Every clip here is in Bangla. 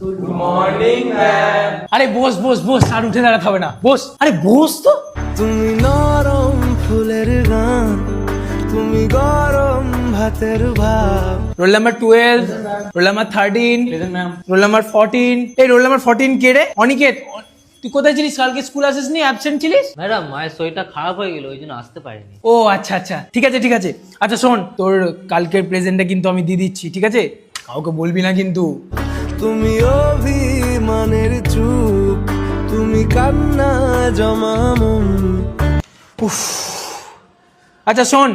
Good morning ma'am. আরে বস বস বস, আর উঠে দাঁড়াতে হবে না, বস। আরে বস তো। তুমি নরম ফুলের গান, তুমি গরম ভাতের ভাব। Roll number 12, roll number 13, roll number 14। এই রোল নাম্বার 14 কে রে? অনিকেত, তুই কোথায় ছিলিস? কালকে স্কুল আসিসনি, অ্যাবসেন্ট ছিলিস? ম্যাডাম, মায়ের শরীরটা খারাপ হয়ে গেল, ওই জন্য আসতে পারিনি। ও আচ্ছা আচ্ছা, ঠিক আছে ঠিক আছে। আচ্ছা শোন, তোর কালকের প্রেজেন্টটা কিন্তু আমি দিয়ে দিচ্ছি, ঠিক আছে? কাউকে বলবি না কিন্তু। তুমি অভিমানের চুপ, তুমি কান্না জমা মন। উফ। আচ্ছা শোন,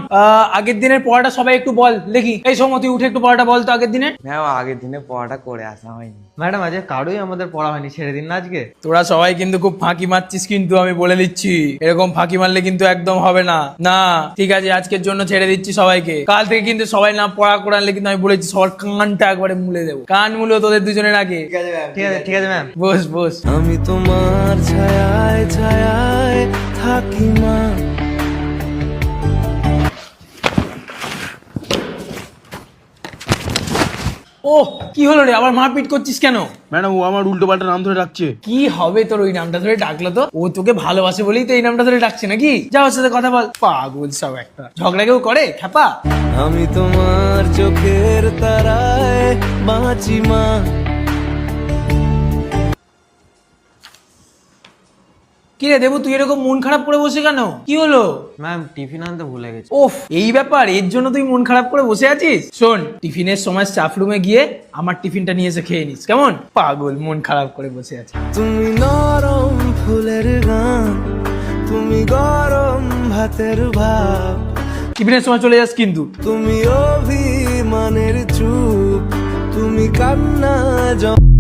আগের দিনের পড়াটা সবাই একটু বল দেখি। এই সোম, তুই উঠে একটু পড়াটা বল তো আগের দিনের। ম্যাম আগের দিনে পড়াটা করে আসা হয়নি। ম্যাডাম, আজকে কারোই আমাদের পড়া হয়নি, ছেড়ে দিন না আজকে। তোরা সবাই কিন্তু খুব ফাঁকি মারছিস, কিন্তু আমি বলে দিচ্ছি এরকম ফাঁকি মারলে কিন্তু একদম হবে না। না ঠিক আছে, আজকের জন্য ছেড়ে দিচ্ছি সবাইকে। কাল থেকে কিন্তু সবাই না পড়া করালে কিন্তু আমি বলেছি সবার কানটা একবারে মুলে দেবো। কান মুলো তোদের দুজনের আগে। ঠিক আছে ম্যাম। বস বস। আমি তোমার ছায়ায় ছায়ায় থাকি মা। ও কি হলো রে, আবার মারপিট করছিস কেন? ম্যাডাম ও আমার উল্টো পাল্টা নাম ধরে ডাকছে। কি হবে তোর ওই নামটা ধরে ডাকলো তো? ও তোকে ভালোবাসে বলেই তো এই নামটা ধরে ডাকছে নাকি? যা ওর সাথে কথা বল। পাগল সব একটা। ঝগড়া কেউ করে খ্যাপা? আমি তোমার চোখের তারায় বাঁচি মা। কি রে দেবু, তুই এরকম মন খারাপ করে বসে কেন? কি হলো? ম্যাম, টিফিন আনতে ভুলে গেছি। ওফ, এই ব্যাপার, এর জন্য তুই মন খারাপ করে বসে আছিস? শোন, টিফিনের সময় স্টাফ রুমে গিয়ে আমার টিফিনটা নিয়ে এসে খেয়ে নিস, কেমন? পাগল, মন খারাপ করে বসে আছে। তুমি নরম ফুলের গান, তুমি গরম ভাতের ভাব। টিফিনের সময় চলে যাস কিন্তু। তুমি অভিমানের চুপ, তুমি কান্না জমা